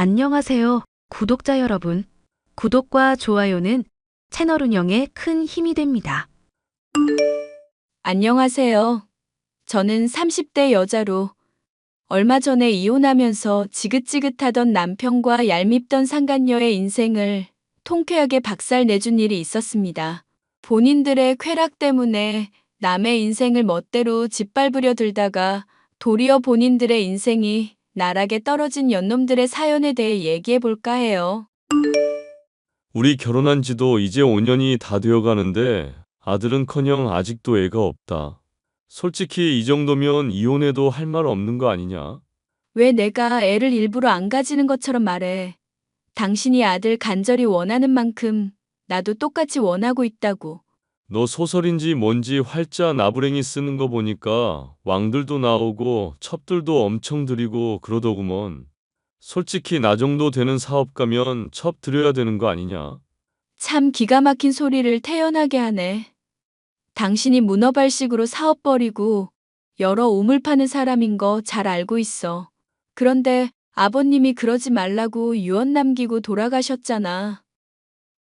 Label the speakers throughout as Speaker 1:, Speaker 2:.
Speaker 1: 안녕하세요, 구독자 여러분. 구독과 좋아요는 채널 운영에 큰 힘이 됩니다.
Speaker 2: 안녕하세요. 저는 30대 여자로 얼마 전에 이혼하면서 지긋지긋하던 남편과 얄밉던 상간녀의 인생을 통쾌하게 박살 내준 일이 있었습니다. 본인들의 쾌락 때문에 남의 인생을 멋대로 짓밟으려 들다가 도리어 본인들의 인생이 나락에 떨어진 연놈들의 사연에 대해 얘기해 볼까 해요.
Speaker 3: 우리 결혼한 지도 이제 5년이 다 되어 가는데 아들은커녕 아직도 애가 없다. 솔직히 이 정도면 이혼해도 할 말 없는 거 아니냐?
Speaker 2: 왜 내가 애를 일부러 안 가지는 것처럼 말해? 당신이 아들 간절히 원하는 만큼 나도 똑같이 원하고 있다고.
Speaker 3: 너 소설인지 뭔지 활자 나부랭이 쓰는 거 보니까 왕들도 나오고 첩들도 엄청 들이고 그러더구먼. 솔직히 나 정도 되는 사업가면 첩 들여야 되는 거 아니냐?
Speaker 2: 참 기가 막힌 소리를 태연하게 하네. 당신이 문어발식으로 사업 벌이고 여러 우물 파는 사람인 거 잘 알고 있어. 그런데 아버님이 그러지 말라고 유언 남기고 돌아가셨잖아.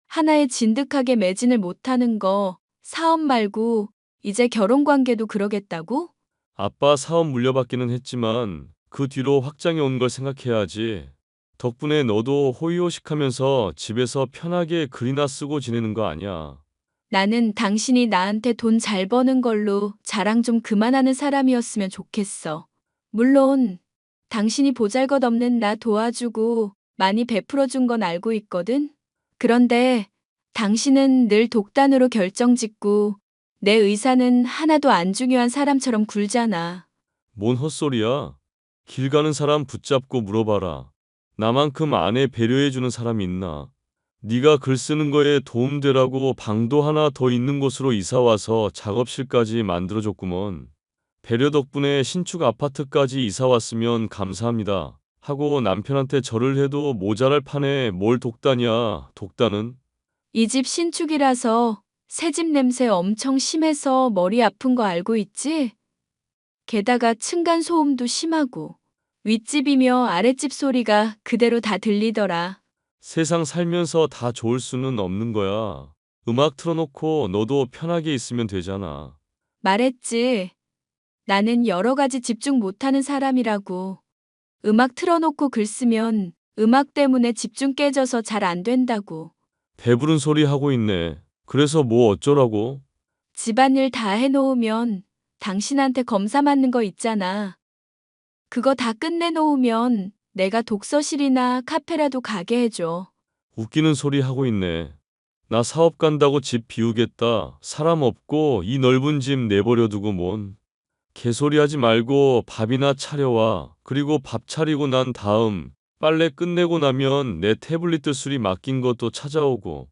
Speaker 2: 하나에 진득하게 매진을 못하는 거 사업 말고 이제 결혼 관계도 그러겠다고?
Speaker 3: 아빠 사업 물려받기는 했지만 그 뒤로 확장해 온 걸 생각해야지. 덕분에 너도 호의호식하면서 집에서 편하게 글이나 쓰고 지내는 거 아니야.
Speaker 2: 나는 당신이 나한테 돈 잘 버는 걸로 자랑 좀 그만하는 사람이었으면 좋겠어. 물론 당신이 보잘것없는 나 도와주고 많이 베풀어준 건 알고 있거든? 그런데 당신은 늘 독단으로 결정짓고 내 의사는 하나도 안 중요한 사람처럼 굴잖아.
Speaker 3: 뭔 헛소리야? 길 가는 사람 붙잡고 물어봐라. 나만큼 아내 배려해주는 사람이 있나? 네가 글 쓰는 거에 도움되라고 방도 하나 더 있는 곳으로 이사와서 작업실까지 만들어줬구먼. 배려 덕분에 신축 아파트까지 이사왔으면 감사합니다. 하고 남편한테 절을 해도 모자랄 판에 뭘 독단이야, 독단은?
Speaker 2: 이 집 신축이라서 새집 냄새 엄청 심해서 머리 아픈 거 알고 있지? 게다가 층간소음도 심하고 윗집이며 아랫집 소리가 그대로 다 들리더라.
Speaker 3: 세상 살면서 다 좋을 수는 없는 거야. 음악 틀어놓고 너도 편하게 있으면 되잖아.
Speaker 2: 말했지. 나는 여러 가지 집중 못하는 사람이라고. 음악 틀어놓고 글 쓰면 음악 때문에 집중 깨져서 잘 안 된다고.
Speaker 3: 배부른 소리 하고 있네. 그래서 뭐 어쩌라고?
Speaker 2: 집안일 다 해놓으면 당신한테 검사 맞는 거 있잖아. 그거 다 끝내놓으면 내가 독서실이나 카페라도 가게 해줘.
Speaker 3: 웃기는 소리 하고 있네. 나 사업 간다고 집 비우겠다. 사람 없고 이 넓은 집 내버려 두고 뭔. 개소리 하지 말고 밥이나 차려와. 그리고 밥 차리고 난 다음 빨래 끝내고 나면 내 태블릿 수리 맡긴 것도 찾아오고.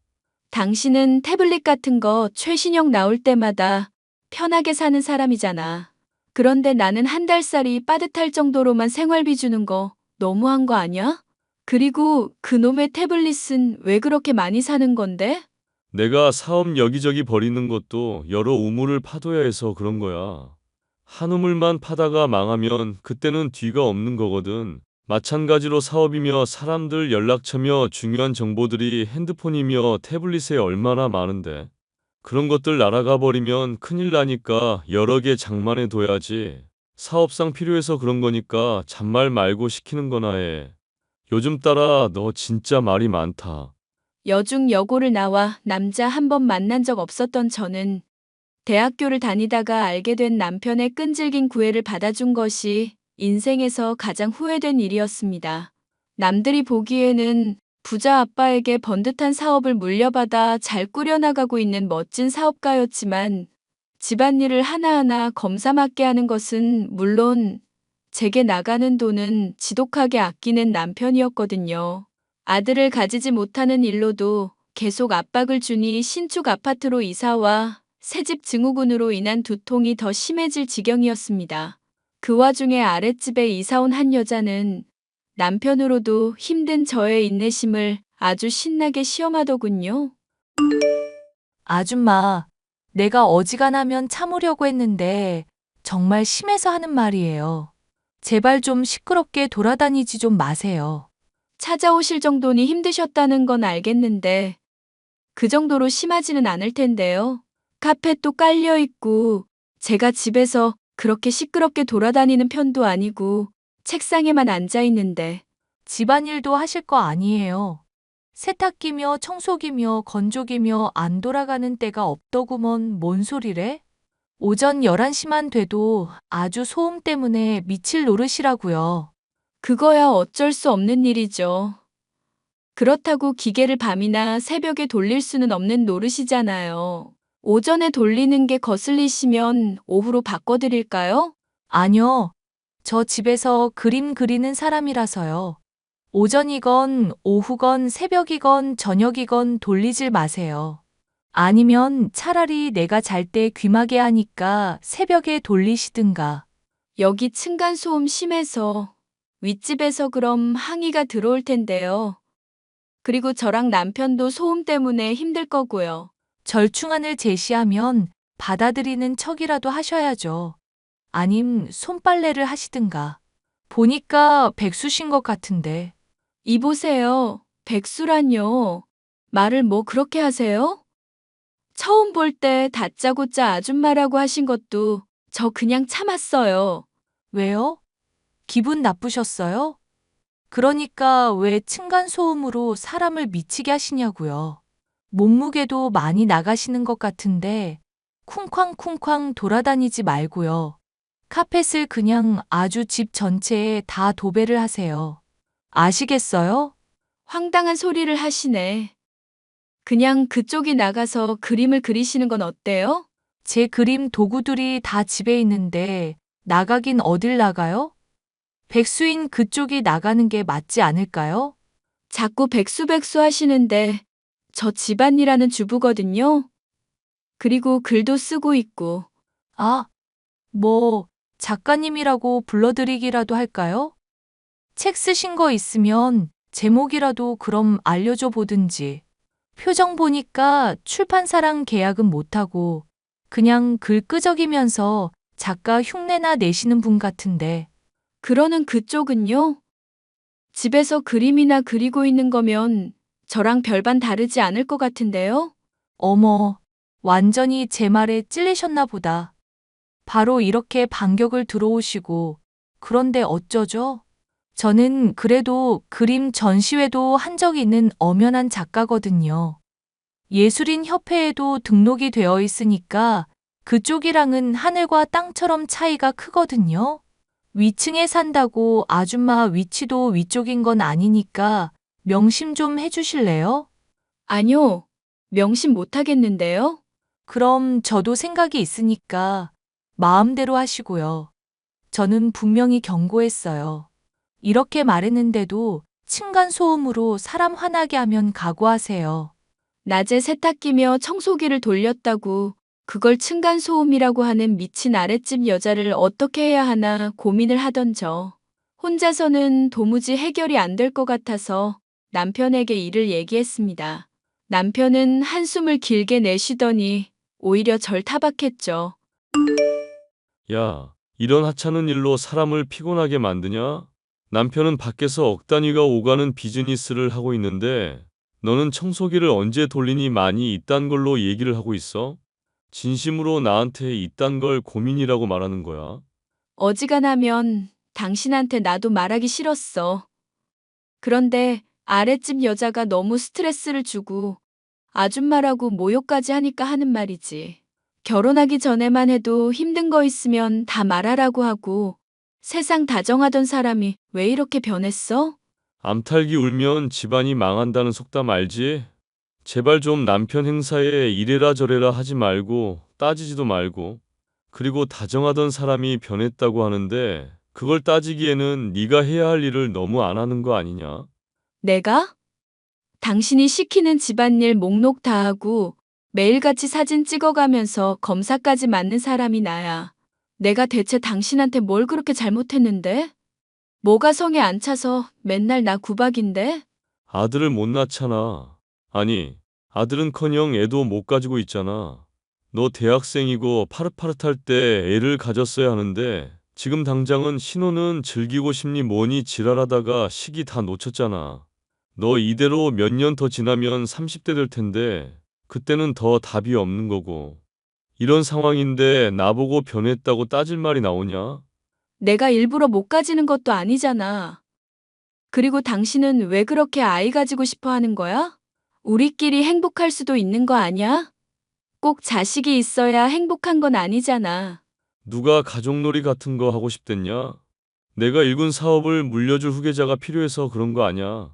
Speaker 2: 당신은 태블릿 같은 거 최신형 나올 때마다 편하게 사는 사람이잖아. 그런데 나는 한 달살이 빠듯할 정도로만 생활비 주는 거 너무한 거 아니야? 그리고 그놈의 태블릿은 왜 그렇게 많이 사는 건데?
Speaker 3: 내가 사업 여기저기 버리는 것도 여러 우물을 파둬야 해서 그런 거야. 한 우물만 파다가 망하면 그때는 뒤가 없는 거거든. 마찬가지로 사업이며 사람들 연락처며 중요한 정보들이 핸드폰이며 태블릿에 얼마나 많은데. 그런 것들 날아가 버리면 큰일 나니까 여러 개 장만해 둬야지. 사업상 필요해서 그런 거니까 잔말 말고 시키는 거나 해. 요즘 따라 너 진짜 말이 많다.
Speaker 2: 여중 여고를 나와 남자 한 번 만난 적 없었던 저는 대학교를 다니다가 알게 된 남편의 끈질긴 구애를 받아준 것이 인생에서 가장 후회된 일이었습니다. 남들이 보기에는 부자 아빠에게 번듯한 사업을 물려받아 잘 꾸려나가고 있는 멋진 사업가였지만 집안일을 하나하나 검사맞게 하는 것은 물론 제게 나가는 돈은 지독하게 아끼는 남편이었거든요. 아들을 가지지 못하는 일로도 계속 압박을 주니 신축 아파트로 이사와 새집 증후군으로 인한 두통이 더 심해질 지경이었습니다. 그 와중에 아랫집에 이사온 한 여자는 남편으로도 힘든 저의 인내심을 아주 신나게 시험하더군요.
Speaker 4: 아줌마, 내가 어지간하면 참으려고 했는데 정말 심해서 하는 말이에요. 제발 좀 시끄럽게 돌아다니지 좀 마세요.
Speaker 2: 찾아오실 정도니 힘드셨다는 건 알겠는데 그 정도로 심하지는 않을 텐데요. 카펫도 깔려 있고 제가 집에서 그렇게 시끄럽게 돌아다니는 편도 아니고 책상에만 앉아 있는데
Speaker 4: 집안일도 하실 거 아니에요. 세탁기며 청소기며 건조기며 안 돌아가는 때가 없더구먼 뭔 소리래? 오전 11시만 돼도 아주 소음 때문에 미칠 노릇이라고요.
Speaker 2: 그거야 어쩔 수 없는 일이죠. 그렇다고 기계를 밤이나 새벽에 돌릴 수는 없는 노릇이잖아요. 오전에 돌리는 게 거슬리시면 오후로 바꿔드릴까요?
Speaker 4: 아니요. 저 집에서 그림 그리는 사람이라서요. 오전이건 오후건 새벽이건 저녁이건 돌리질 마세요. 아니면 차라리 내가 잘 때 귀마개 하니까 새벽에 돌리시든가.
Speaker 2: 여기 층간소음 심해서 윗집에서 그럼 항의가 들어올 텐데요. 그리고 저랑 남편도 소음 때문에 힘들 거고요.
Speaker 4: 절충안을 제시하면 받아들이는 척이라도 하셔야죠. 아님 손빨래를 하시든가. 보니까 백수신 것 같은데.
Speaker 2: 이보세요. 백수란요. 말을 뭐 그렇게 하세요? 처음 볼 때 다짜고짜 아줌마라고 하신 것도 저 그냥 참았어요.
Speaker 4: 왜요? 기분 나쁘셨어요? 그러니까 왜 층간소음으로 사람을 미치게 하시냐고요. 몸무게도 많이 나가시는 것 같은데 쿵쾅쿵쾅 돌아다니지 말고요. 카펫을 그냥 아주 집 전체에 다 도배를 하세요. 아시겠어요?
Speaker 2: 황당한 소리를 하시네. 그냥 그쪽이 나가서 그림을 그리시는 건 어때요?
Speaker 4: 제 그림 도구들이 다 집에 있는데 나가긴 어딜 나가요? 백수인 그쪽이 나가는 게 맞지 않을까요?
Speaker 2: 자꾸 백수백수 하시는데 저 집안일하는 주부거든요. 그리고 글도 쓰고 있고
Speaker 4: 아, 뭐, 작가님이라고 불러드리기라도 할까요? 책 쓰신 거 있으면 제목이라도 그럼 알려줘 보든지. 표정 보니까 출판사랑 계약은 못하고 그냥 글 끄적이면서 작가 흉내나 내시는 분 같은데.
Speaker 2: 그러는 그쪽은요? 집에서 그림이나 그리고 있는 거면 저랑 별반 다르지 않을 것 같은데요?
Speaker 4: 어머, 완전히 제 말에 찔리셨나 보다. 바로 이렇게 반격을 들어오시고, 그런데 어쩌죠? 저는 그래도 그림 전시회도 한 적 있는 엄연한 작가거든요. 예술인 협회에도 등록이 되어 있으니까 그쪽이랑은 하늘과 땅처럼 차이가 크거든요. 위층에 산다고 아줌마 위치도 위쪽인 건 아니니까 명심 좀 해주실래요?
Speaker 2: 아니요. 명심 못 하겠는데요?
Speaker 4: 그럼 저도 생각이 있으니까 마음대로 하시고요. 저는 분명히 경고했어요. 이렇게 말했는데도 층간소음으로 사람 화나게 하면 각오하세요.
Speaker 2: 낮에 세탁기며 청소기를 돌렸다고 그걸 층간소음이라고 하는 미친 아랫집 여자를 어떻게 해야 하나 고민을 하던 저. 혼자서는 도무지 해결이 안 될 것 같아서 남편에게 일을 얘기했습니다. 남편은 한숨을 길게 내쉬더니 오히려 절 타박했죠.
Speaker 3: 야, 이런 하찮은 일로 사람을 피곤하게 만드냐? 남편은 밖에서 억 단위가 오가는 비즈니스를 하고 있는데 너는 청소기를 언제 돌리니 많이 이딴 걸로 얘기를 하고 있어? 진심으로 나한테 이딴 걸 고민이라고 말하는 거야?
Speaker 2: 어지간하면 당신한테 나도 말하기 싫었어. 그런데 아랫집 여자가 너무 스트레스를 주고 아줌마라고 모욕까지 하니까 하는 말이지. 결혼하기 전에만 해도 힘든 거 있으면 다 말하라고 하고 세상 다정하던 사람이 왜 이렇게 변했어?
Speaker 3: 암탉이 울면 집안이 망한다는 속담 알지? 제발 좀 남편 행사에 이래라 저래라 하지 말고 따지지도 말고. 그리고 다정하던 사람이 변했다고 하는데 그걸 따지기에는 네가 해야 할 일을 너무 안 하는 거 아니냐?
Speaker 2: 내가? 당신이 시키는 집안일 목록 다 하고 매일같이 사진 찍어가면서 검사까지 맞는 사람이 나야. 내가 대체 당신한테 뭘 그렇게 잘못했는데? 뭐가 성에 안 차서 맨날 나 구박인데?
Speaker 3: 아들을 못 낳잖아. 아니, 아들은커녕 애도 못 가지고 있잖아. 너 대학생이고 파릇파릇할 때 애를 가졌어야 하는데 지금 당장은 신혼은 즐기고 싶니 뭐니 지랄하다가 시기 다 놓쳤잖아. 너 이대로 몇 년 더 지나면 30대 될 텐데 그때는 더 답이 없는 거고. 이런 상황인데 나보고 변했다고 따질 말이 나오냐?
Speaker 2: 내가 일부러 못 가지는 것도 아니잖아. 그리고 당신은 왜 그렇게 아이 가지고 싶어 하는 거야? 우리끼리 행복할 수도 있는 거 아니야? 꼭 자식이 있어야 행복한 건 아니잖아.
Speaker 3: 누가 가족놀이 같은 거 하고 싶댔냐? 내가 일군 사업을 물려줄 후계자가 필요해서 그런 거 아냐.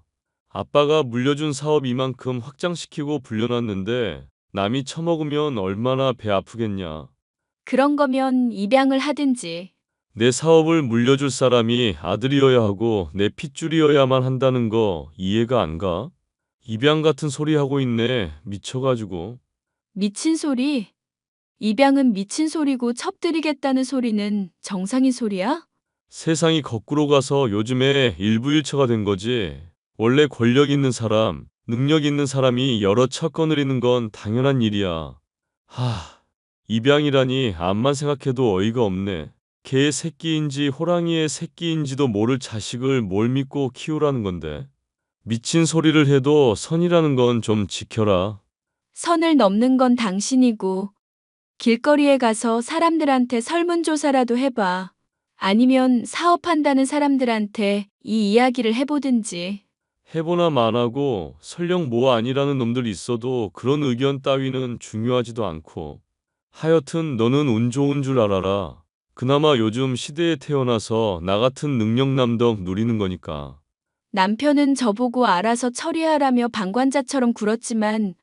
Speaker 3: 아빠가 물려준 사업 이만큼 확장시키고 불려놨는데 남이 처먹으면 얼마나 배 아프겠냐.
Speaker 2: 그런 거면 입양을 하든지.
Speaker 3: 내 사업을 물려줄 사람이 아들이어야 하고 내 핏줄이어야만 한다는 거 이해가 안 가? 입양 같은 소리 하고 있네. 미쳐가지고.
Speaker 2: 미친 소리? 입양은 미친 소리고 첩들이겠다는 소리는 정상인 소리야?
Speaker 3: 세상이 거꾸로 가서 요즘에 일부일처가 된 거지. 원래 권력 있는 사람, 능력 있는 사람이 여러 차 거느리는 건 당연한 일이야. 입양이라니 암만 생각해도 어이가 없네. 개의 새끼인지 호랑이의 새끼인지도 모를 자식을 뭘 믿고 키우라는 건데. 미친 소리를 해도 선이라는 건 좀 지켜라.
Speaker 2: 선을 넘는 건 당신이고, 길거리에 가서 사람들한테 설문조사라도 해봐. 아니면 사업한다는 사람들한테 이 이야기를 해보든지.
Speaker 3: 해보나 마나고 설령 뭐 아니라는 놈들이 있어도 그런 의견 따위는 중요하지도 않고. 하여튼 너는 운 좋은 줄 알아라. 그나마 요즘 시대에 태어나서 나 같은 능력남덕 누리는 거니까.
Speaker 2: 남편은 저보고 알아서 처리하라며 방관자처럼 굴었지만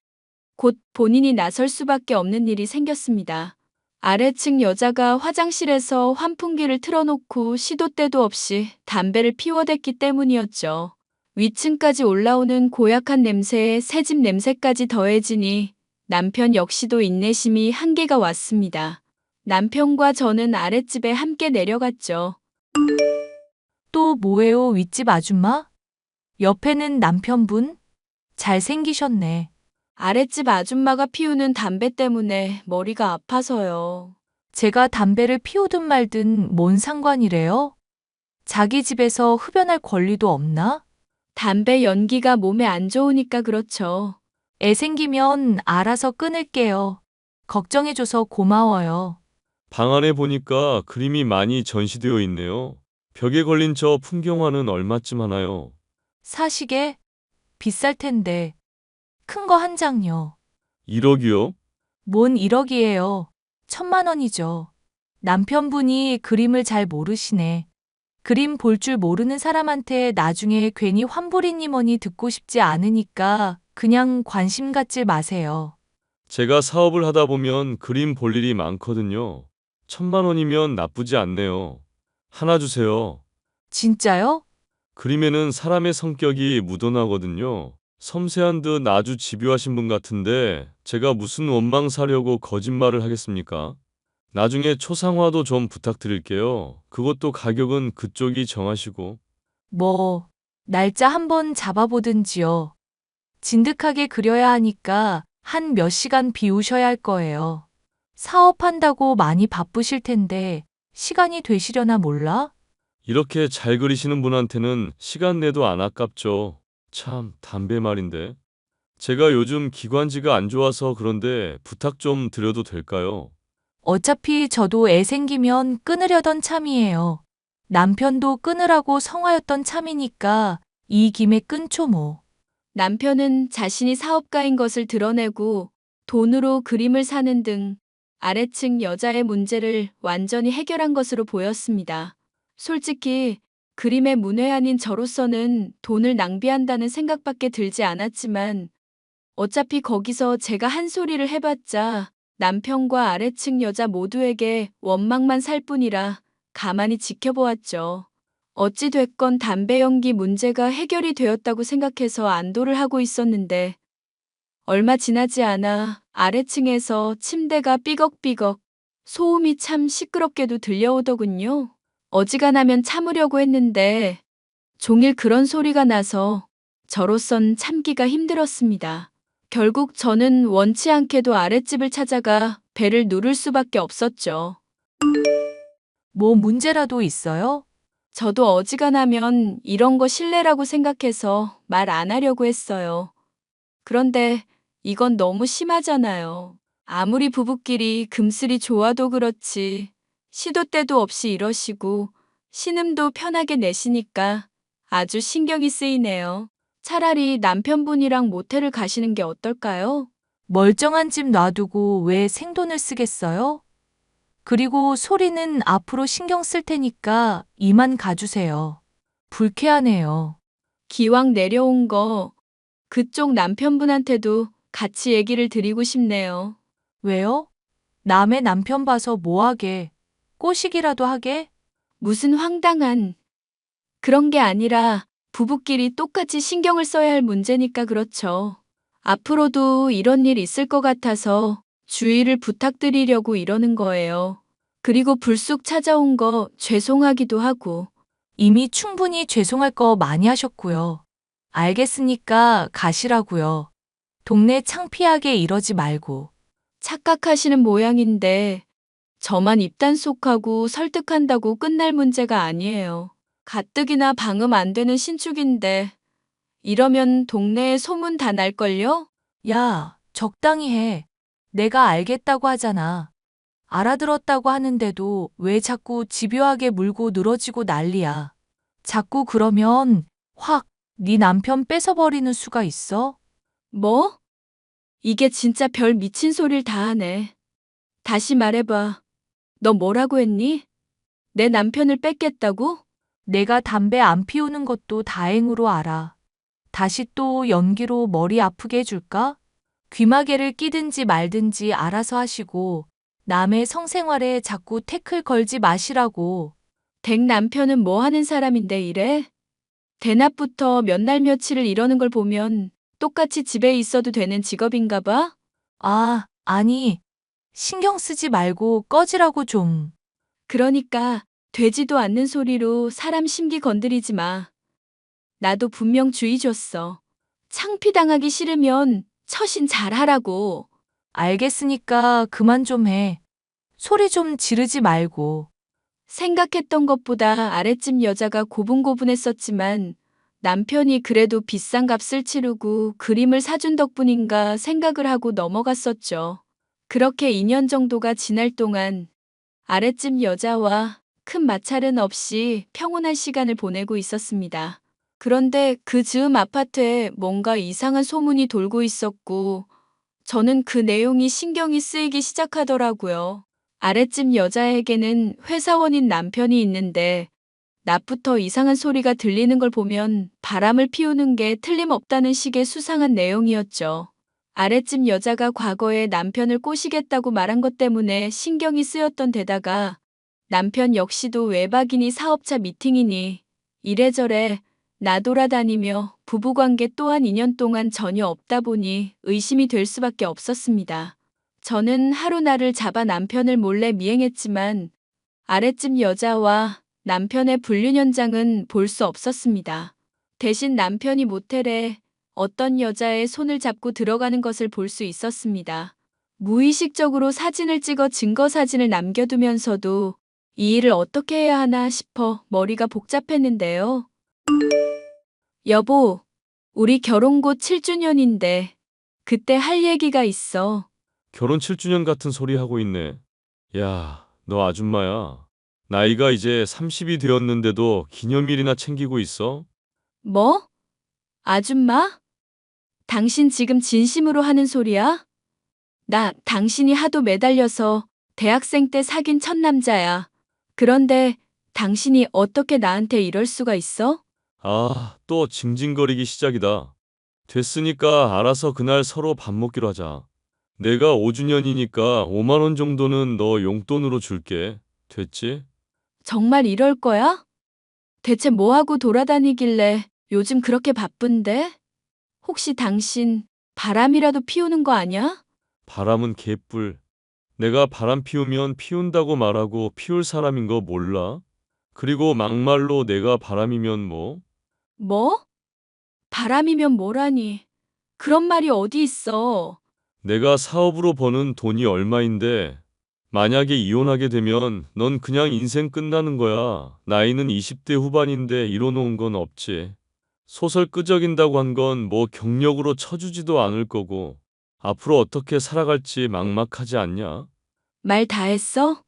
Speaker 2: 곧 본인이 나설 수밖에 없는 일이 생겼습니다. 아래층 여자가 화장실에서 환풍기를 틀어놓고 시도 때도 없이 담배를 피워댔기 때문이었죠. 위층까지 올라오는 고약한 냄새에 새집 냄새까지 더해지니 남편 역시도 인내심이 한계가 왔습니다. 남편과 저는 아랫집에 함께 내려갔죠.
Speaker 4: 또 뭐예요, 윗집 아줌마? 옆에는 남편분? 잘생기셨네.
Speaker 2: 아랫집 아줌마가 피우는 담배 때문에 머리가 아파서요.
Speaker 4: 제가 담배를 피우든 말든 뭔 상관이래요? 자기 집에서 흡연할 권리도 없나?
Speaker 2: 담배 연기가 몸에 안 좋으니까 그렇죠.
Speaker 4: 애 생기면 알아서 끊을게요. 걱정해줘서 고마워요.
Speaker 3: 방 안에 보니까 그림이 많이 전시되어 있네요. 벽에 걸린 저 풍경화는 얼마쯤 하나요?
Speaker 4: 사시게? 비쌀 텐데. 큰 거 한 장요.
Speaker 3: 1억이요?
Speaker 4: 뭔 1억이에요. 1,000만 원이죠. 남편분이 그림을 잘 모르시네. 그림 볼 줄 모르는 사람한테 나중에 괜히 환불이니 뭐니 듣고 싶지 않으니까 그냥 관심 갖지 마세요.
Speaker 3: 제가 사업을 하다 보면 그림 볼 일이 많거든요. 1,000만 원이면 나쁘지 않네요. 하나 주세요.
Speaker 4: 진짜요?
Speaker 3: 그림에는 사람의 성격이 묻어나거든요. 섬세한 듯 아주 집요하신 분 같은데 제가 무슨 원망 사려고 거짓말을 하겠습니까? 나중에 초상화도 좀 부탁드릴게요. 그것도 가격은 그쪽이 정하시고.
Speaker 4: 뭐, 날짜 한번 잡아보든지요. 진득하게 그려야 하니까 한 몇 시간 비우셔야 할 거예요. 사업한다고 많이 바쁘실 텐데 시간이 되시려나 몰라?
Speaker 3: 이렇게 잘 그리시는 분한테는 시간 내도 안 아깝죠. 참, 담배 말인데. 제가 요즘 기관지가 안 좋아서 그런데 부탁 좀 드려도 될까요?
Speaker 4: 어차피 저도 애 생기면 끊으려던 참이에요. 남편도 끊으라고 성화였던 참이니까 이 김에 끊죠 뭐.
Speaker 2: 남편은 자신이 사업가인 것을 드러내고 돈으로 그림을 사는 등 아래층 여자의 문제를 완전히 해결한 것으로 보였습니다. 솔직히 그림의 문외한인 저로서는 돈을 낭비한다는 생각밖에 들지 않았지만 어차피 거기서 제가 한 소리를 해봤자 남편과 아래층 여자 모두에게 원망만 살 뿐이라 가만히 지켜보았죠. 어찌 됐건 담배 연기 문제가 해결이 되었다고 생각해서 안도를 하고 있었는데 얼마 지나지 않아 아래층에서 침대가 삐걱삐걱 소음이 참 시끄럽게도 들려오더군요. 어지간하면 참으려고 했는데 종일 그런 소리가 나서 저로선 참기가 힘들었습니다. 결국 저는 원치 않게도 아랫집을 찾아가 배를 누를 수밖에 없었죠.
Speaker 4: 뭐 문제라도 있어요?
Speaker 2: 저도 어지간하면 이런 거 실례라고 생각해서 말 안 하려고 했어요. 그런데 이건 너무 심하잖아요. 아무리 부부끼리 금슬이 좋아도 그렇지. 시도 때도 없이 이러시고 신음도 편하게 내시니까 아주 신경이 쓰이네요. 차라리 남편분이랑 모텔을 가시는 게 어떨까요?
Speaker 4: 멀쩡한 집 놔두고 왜 생돈을 쓰겠어요? 그리고 소리는 앞으로 신경 쓸 테니까 이만 가주세요. 불쾌하네요.
Speaker 2: 기왕 내려온 거 그쪽 남편분한테도 같이 얘기를 드리고 싶네요.
Speaker 4: 왜요? 남의 남편 봐서 뭐 하게? 꼬시기라도 하게?
Speaker 2: 무슨 황당한 그런 게 아니라 부부끼리 똑같이 신경을 써야 할 문제니까 그렇죠. 앞으로도 이런 일 있을 것 같아서 주의를 부탁드리려고 이러는 거예요. 그리고 불쑥 찾아온 거 죄송하기도 하고.
Speaker 4: 이미 충분히 죄송할 거 많이 하셨고요. 알겠으니까 가시라고요. 동네 창피하게 이러지 말고.
Speaker 2: 착각하시는 모양인데 저만 입단속하고 설득한다고 끝날 문제가 아니에요. 가뜩이나 방음 안 되는 신축인데 이러면 동네에 소문 다 날걸요?
Speaker 4: 야, 적당히 해. 내가 알겠다고 하잖아. 알아들었다고 하는데도 왜 자꾸 집요하게 물고 늘어지고 난리야. 자꾸 그러면 확 네 남편 뺏어버리는 수가 있어?
Speaker 2: 뭐? 이게 진짜 별 미친 소릴 다 하네. 다시 말해봐. 너 뭐라고 했니? 내 남편을 뺏겠다고?
Speaker 4: 내가 담배 안 피우는 것도 다행으로 알아. 다시 또 연기로 머리 아프게 해줄까? 귀마개를 끼든지 말든지 알아서 하시고 남의 성생활에 자꾸 태클 걸지 마시라고.
Speaker 2: 댁 남편은 뭐 하는 사람인데 이래? 대낮부터 몇 날 며칠을 이러는 걸 보면 똑같이 집에 있어도 되는 직업인가 봐?
Speaker 4: 아, 아니. 신경 쓰지 말고 꺼지라고 좀.
Speaker 2: 그러니까 되지도 않는 소리로 사람 심기 건드리지 마. 나도 분명 주의 줬어. 창피당하기 싫으면 처신 잘하라고.
Speaker 4: 알겠으니까 그만 좀 해. 소리 좀 지르지 말고.
Speaker 2: 생각했던 것보다 아랫집 여자가 고분고분했었지만 남편이 그래도 비싼 값을 치르고 그림을 사준 덕분인가 생각을 하고 넘어갔었죠. 그렇게 2년 정도가 지날 동안 아랫집 여자와 큰 마찰은 없이 평온한 시간을 보내고 있었습니다. 그런데 그 즈음 아파트에 뭔가 이상한 소문이 돌고 있었고 저는 그 내용이 신경이 쓰이기 시작하더라고요. 아랫집 여자에게는 회사원인 남편이 있는데 낮부터 이상한 소리가 들리는 걸 보면 바람을 피우는 게 틀림없다는 식의 수상한 내용이었죠. 아랫집 여자가 과거에 남편을 꼬시겠다고 말한 것 때문에 신경이 쓰였던 데다가 남편 역시도 외박이니 사업자 미팅이니 이래저래 나돌아다니며 부부관계 또한 2년 동안 전혀 없다 보니 의심이 될 수밖에 없었습니다. 저는 하루날을 잡아 남편을 몰래 미행했지만 아랫집 여자와 남편의 불륜 현장은 볼 수 없었습니다. 대신 남편이 모텔에 어떤 여자의 손을 잡고 들어가는 것을 볼 수 있었습니다. 무의식적으로 사진을 찍어 증거 사진을 남겨두면서도 이 일을 어떻게 해야 하나 싶어 머리가 복잡했는데요. 여보, 우리 결혼 곧 7주년인데 그때 할 얘기가 있어.
Speaker 3: 결혼 7주년 같은 소리 하고 있네. 야, 너 아줌마야. 나이가 이제 30이 되었는데도 기념일이나 챙기고 있어?
Speaker 2: 뭐? 아줌마? 당신 지금 진심으로 하는 소리야? 나 당신이 하도 매달려서 대학생 때 사귄 첫 남자야. 그런데 당신이 어떻게 나한테 이럴 수가 있어?
Speaker 3: 아, 또 징징거리기 시작이다. 됐으니까 알아서 그날 서로 밥 먹기로 하자. 내가 5주년이니까 5만 원 정도는 너 용돈으로 줄게. 됐지?
Speaker 2: 정말 이럴 거야? 대체 뭐 하고 돌아다니길래 요즘 그렇게 바쁜데? 혹시 당신 바람이라도 피우는 거 아니야?
Speaker 3: 바람은 개뿔. 내가 바람 피우면 피운다고 말하고 피울 사람인 거 몰라? 그리고 막말로 내가 바람이면 뭐?
Speaker 2: 뭐? 바람이면 뭐라니. 그런 말이 어디 있어.
Speaker 3: 내가 사업으로 버는 돈이 얼마인데 만약에 이혼하게 되면 넌 그냥 인생 끝나는 거야. 나이는 20대 후반인데 이뤄놓은 건 없지. 소설 끄적인다고 한 건 뭐 경력으로 쳐주지도 않을 거고. 앞으로 어떻게 살아갈지 막막하지 않냐?
Speaker 2: 말 다 했어?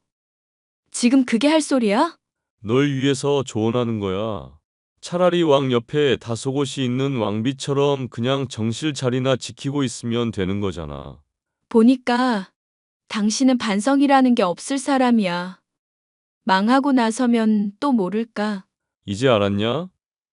Speaker 2: 지금 그게 할 소리야?
Speaker 3: 널 위해서 조언하는 거야. 차라리 왕 옆에 다소곳이 있는 왕비처럼 그냥 정실 자리나 지키고 있으면 되는 거잖아.
Speaker 2: 보니까 당신은 반성이라는 게 없을 사람이야. 망하고 나서면 또 모를까.
Speaker 3: 이제 알았냐?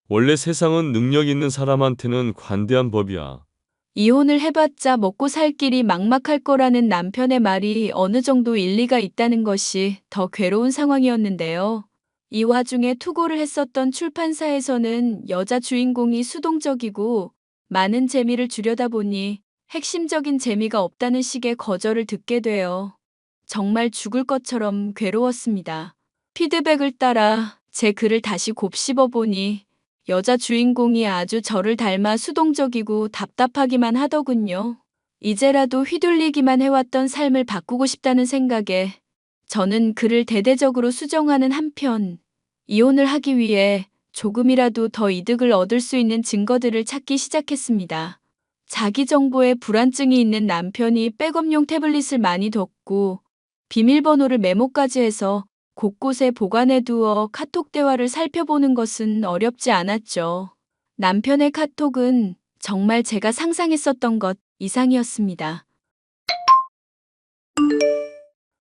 Speaker 3: 원래 세상은 능력 있는 사람한테는 관대한 법이야.
Speaker 2: 이혼을 해봤자 먹고 살 길이 막막할 거라는 남편의 말이 어느 정도 일리가 있다는 것이 더 괴로운 상황이었는데요. 이 와중에 투고를 했었던 출판사에서는 여자 주인공이 수동적이고 많은 재미를 주려다 보니 핵심적인 재미가 없다는 식의 거절을 듣게 되어 정말 죽을 것처럼 괴로웠습니다. 피드백을 따라 제 글을 다시 곱씹어 보니 여자 주인공이 아주 저를 닮아 수동적이고 답답하기만 하더군요. 이제라도 휘둘리기만 해왔던 삶을 바꾸고 싶다는 생각에 저는 그를 대대적으로 수정하는 한편 이혼을 하기 위해 조금이라도 더 이득을 얻을 수 있는 증거들을 찾기 시작했습니다. 자기 정보에 불안증이 있는 남편이 백업용 태블릿을 많이 뒀고 비밀번호를 메모까지 해서 곳곳에 보관해 두어 카톡 대화를 살펴보는 것은 어렵지 않았죠. 남편의 카톡은 정말 제가 상상했었던 것 이상이었습니다.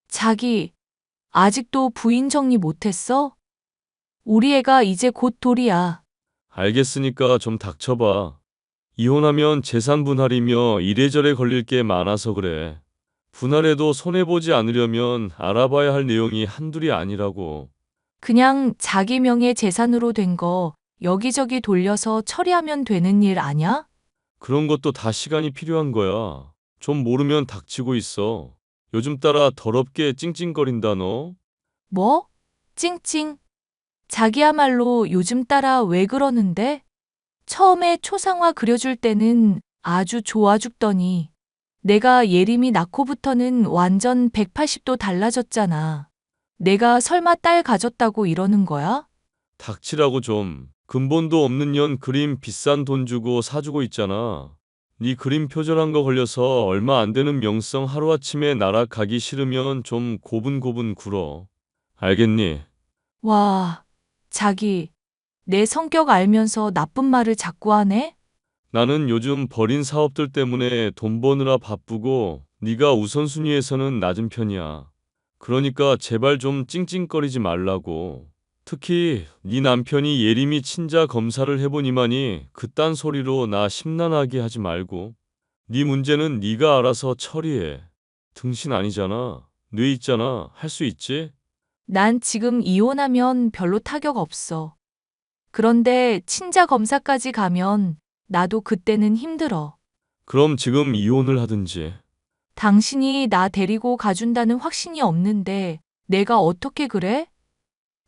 Speaker 4: 자기, 아직도 부인 정리 못했어? 우리 애가 이제 곧 돌이야.
Speaker 3: 알겠으니까 좀 닥쳐봐. 이혼하면 재산 분할이며 이래저래 걸릴 게 많아서 그래. 분할해도 손해보지 않으려면 알아봐야 할 내용이 한둘이 아니라고.
Speaker 4: 그냥 자기 명의 재산으로 된 거 여기저기 돌려서 처리하면 되는 일 아냐?
Speaker 3: 그런 것도 다 시간이 필요한 거야. 좀 모르면 닥치고 있어. 요즘 따라 더럽게 찡찡거린다 너.
Speaker 4: 뭐? 찡찡. 자기야말로 요즘 따라 왜 그러는데? 처음에 초상화 그려줄 때는 아주 좋아 죽더니 내가 예림이 낳고부터는 완전 180도 달라졌잖아. 내가 설마 딸 가졌다고 이러는 거야?
Speaker 3: 닥치라고 좀. 근본도 없는 년 그림 비싼 돈 주고 사주고 있잖아. 네 그림 표절한 거 걸려서 얼마 안 되는 명성 하루아침에 날아가기 싫으면 좀 고분고분 굴어. 알겠니?
Speaker 4: 와, 자기, 내 성격 알면서 나쁜 말을 자꾸 하네?
Speaker 3: 나는 요즘 버린 사업들 때문에 돈 버느라 바쁘고 네가 우선순위에서는 낮은 편이야. 그러니까 제발 좀 찡찡거리지 말라고. 특히 네 남편이 예림이 친자 검사를 해보니만이 그딴 소리로 나 심란하게 하지 말고. 네 문제는 네가 알아서 처리해. 등신 아니잖아. 뇌 있잖아. 할 수 있지?
Speaker 4: 난 지금 이혼하면 별로 타격 없어. 그런데 친자 검사까지 가면 나도 그때는 힘들어.
Speaker 3: 그럼 지금 이혼을 하든지.
Speaker 4: 당신이 나 데리고 가준다는 확신이 없는데 내가 어떻게 그래?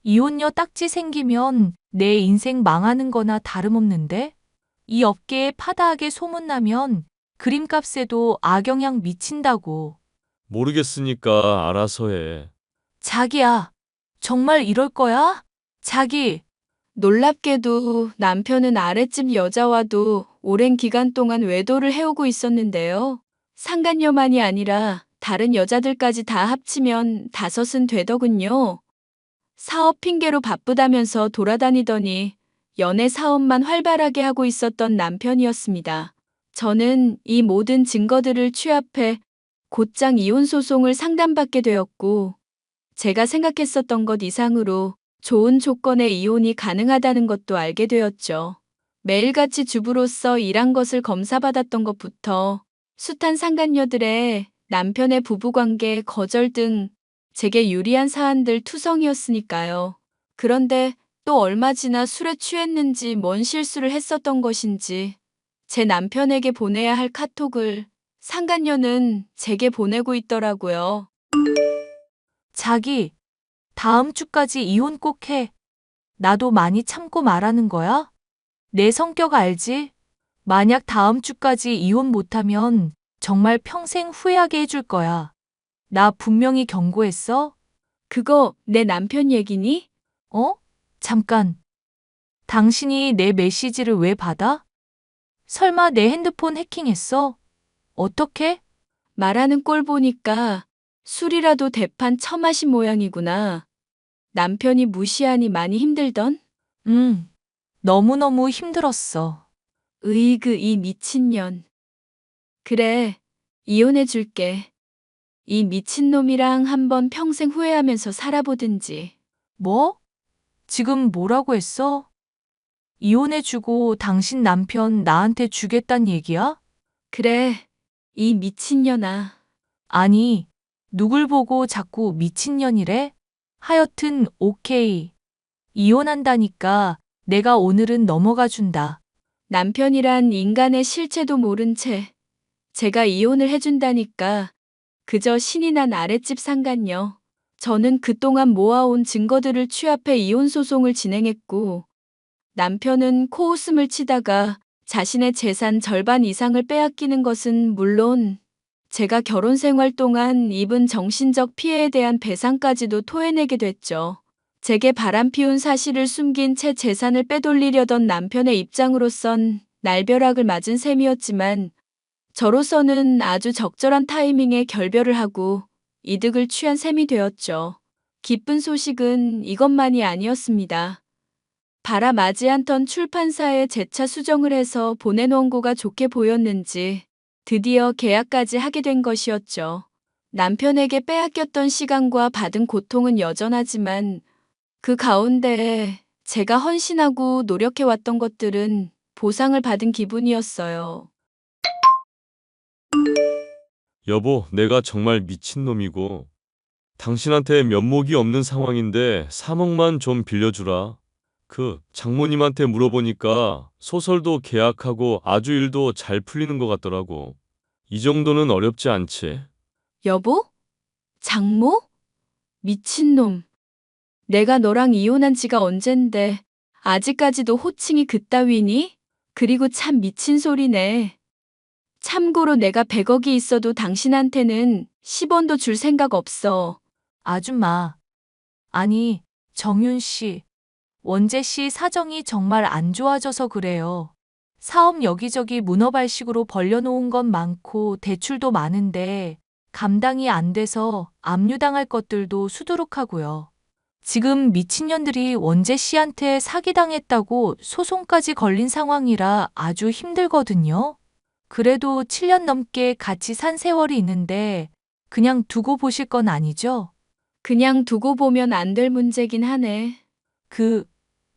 Speaker 4: 이혼녀 딱지 생기면 내 인생 망하는 거나 다름없는데? 이 업계에 파다하게 소문나면 그림값에도 악영향 미친다고.
Speaker 3: 모르겠으니까 알아서 해.
Speaker 4: 자기야, 정말 이럴 거야? 자기,
Speaker 2: 놀랍게도 남편은 아랫집 여자와도 오랜 기간 동안 외도를 해오고 있었는데요. 상간녀만이 아니라 다른 여자들까지 다 합치면 5은 되더군요. 사업 핑계로 바쁘다면서 돌아다니더니 연애 사업만 활발하게 하고 있었던 남편이었습니다. 저는 이 모든 증거들을 취합해 곧장 이혼 소송을 상담받게 되었고, 제가 생각했었던 것 이상으로 좋은 조건의 이혼이 가능하다는 것도 알게 되었죠. 매일같이 주부로서 일한 것을 검사받았던 것부터 숱한 상간녀들의 남편의 부부관계 거절 등 제게 유리한 사안들 투성이었으니까요. 그런데 또 얼마 지나 술에 취했는지 뭔 실수를 했었던 것인지 제 남편에게 보내야 할 카톡을 상간녀는 제게 보내고 있더라고요.
Speaker 4: 자기, 다음 주까지 이혼 꼭 해. 나도 많이 참고 말하는 거야? 내 성격 알지? 만약 다음 주까지 이혼 못하면 정말 평생 후회하게 해줄 거야. 나 분명히 경고했어?
Speaker 2: 그거 내 남편 얘기니?
Speaker 4: 어? 잠깐. 당신이 내 메시지를 왜 받아? 설마 내 핸드폰 해킹했어? 어떻게?
Speaker 2: 말하는 꼴 보니까 술이라도 대판 처마신 모양이구나. 남편이 무시하니 많이 힘들던?
Speaker 4: 너무너무 힘들었어.
Speaker 2: 으이그 이 미친년. 그래, 이혼해 줄게. 이 미친놈이랑 한번 평생 후회하면서 살아보든지.
Speaker 4: 뭐? 지금 뭐라고 했어? 이혼해주고 당신 남편 나한테 주겠단 얘기야?
Speaker 2: 그래, 이 미친년아.
Speaker 4: 아니, 누굴 보고 자꾸 미친년이래? 하여튼, 오케이. 이혼한다니까 내가 오늘은 넘어가 준다.
Speaker 2: 남편이란 인간의 실체도 모른 채 제가 이혼을 해준다니까 그저 신이 난 아랫집 상간녀. 저는 그동안 모아온 증거들을 취합해 이혼 소송을 진행했고 남편은 코웃음을 치다가 자신의 재산 절반 이상을 빼앗기는 것은 물론 제가 결혼 생활 동안 입은 정신적 피해에 대한 배상까지도 토해내게 됐죠. 제게 바람피운 사실을 숨긴 채 재산을 빼돌리려던 남편의 입장으로선 날벼락을 맞은 셈이었지만 저로서는 아주 적절한 타이밍에 결별을 하고 이득을 취한 셈이 되었죠. 기쁜 소식은 이것만이 아니었습니다. 바라마지 않던 출판사에 재차 수정을 해서 보내놓은 거가 좋게 보였는지 드디어 계약까지 하게 된 것이었죠. 남편에게 빼앗겼던 시간과 받은 고통은 여전하지만 그 가운데 제가 헌신하고 노력해왔던 것들은 보상을 받은 기분이었어요.
Speaker 3: 여보, 내가 정말 미친놈이고 당신한테 면목이 없는 상황인데 3억만 좀 빌려주라. 그 장모님한테 물어보니까 소설도 계약하고 아주 일도 잘 풀리는 것 같더라고. 이 정도는 어렵지 않지?
Speaker 2: 여보? 장모? 미친놈. 내가 너랑 이혼한 지가 언젠데 아직까지도 호칭이 그따위니? 그리고 참 미친 소리네. 참고로 내가 100억이 있어도 당신한테는 10원도 줄 생각 없어.
Speaker 4: 아줌마. 아니, 정윤 씨. 원재 씨 사정이 정말 안 좋아져서 그래요. 사업 여기저기 문어발식으로 벌려놓은 건 많고 대출도 많은데 감당이 안 돼서 압류당할 것들도 수두룩하고요. 지금 미친년들이 원재 씨한테 사기당했다고 소송까지 걸린 상황이라 아주 힘들거든요. 그래도 7년 넘게 같이 산 세월이 있는데 그냥 두고 보실 건 아니죠?
Speaker 2: 그냥 두고 보면 안 될 문제긴 하네.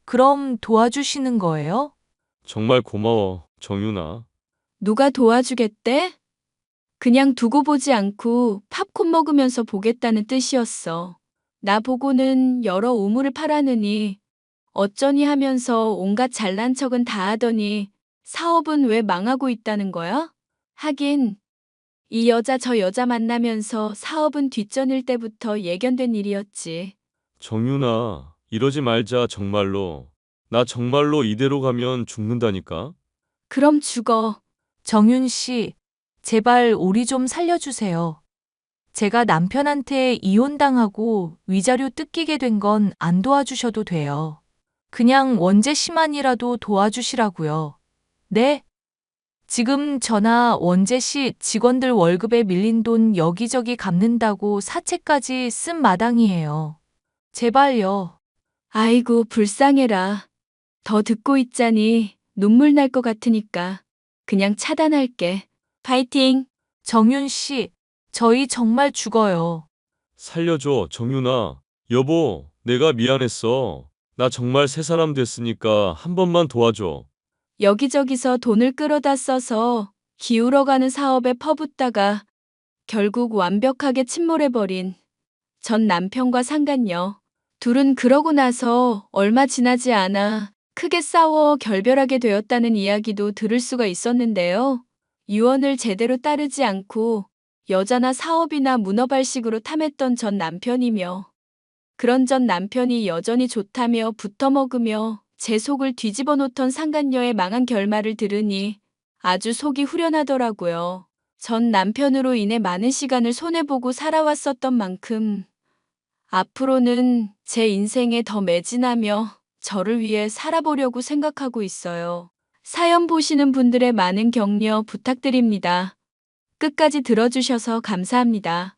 Speaker 4: 그럼 도와주시는 거예요?
Speaker 3: 정말 고마워, 정윤아.
Speaker 2: 누가 도와주겠대? 그냥 두고 보지 않고 팝콘 먹으면서 보겠다는 뜻이었어. 나보고는 여러 우물을 파라느니 어쩌니 하면서 온갖 잘난 척은 다 하더니 사업은 왜 망하고 있다는 거야? 하긴 이 여자 저 여자 만나면서 사업은 뒷전일 때부터 예견된 일이었지.
Speaker 3: 정윤아, 이러지 말자, 정말로. 나 정말로 이대로 가면 죽는다니까?
Speaker 2: 그럼 죽어.
Speaker 4: 정윤 씨, 제발 우리 좀 살려주세요. 제가 남편한테 이혼당하고 위자료 뜯기게 된 건 안 도와주셔도 돼요. 그냥 원재 씨만이라도 도와주시라고요. 네? 지금 저나 원재 씨 직원들 월급에 밀린 돈 여기저기 갚는다고 사채까지 쓴 마당이에요. 제발요.
Speaker 2: 아이고 불쌍해라. 더 듣고 있자니 눈물 날 것 같으니까 그냥 차단할게. 파이팅!
Speaker 4: 정윤 씨, 저희 정말 죽어요.
Speaker 3: 살려줘, 정윤아. 여보, 내가 미안했어. 나 정말 새 사람 됐으니까 한 번만 도와줘.
Speaker 2: 여기저기서 돈을 끌어다 써서 기울어가는 사업에 퍼붓다가 결국 완벽하게 침몰해버린 전 남편과 상간녀. 둘은 그러고 나서 얼마 지나지 않아 크게 싸워 결별하게 되었다는 이야기도 들을 수가 있었는데요. 유언을 제대로 따르지 않고 여자나 사업이나 문어발식으로 탐했던 전 남편이며 그런 전 남편이 여전히 좋다며 붙어먹으며 제 속을 뒤집어 놓던 상간녀의 망한 결말을 들으니 아주 속이 후련하더라고요. 전 남편으로 인해 많은 시간을 손해보고 살아왔었던 만큼 앞으로는 제 인생에 더 매진하며 저를 위해 살아보려고 생각하고 있어요. 사연 보시는 분들의 많은 격려 부탁드립니다. 끝까지 들어주셔서 감사합니다.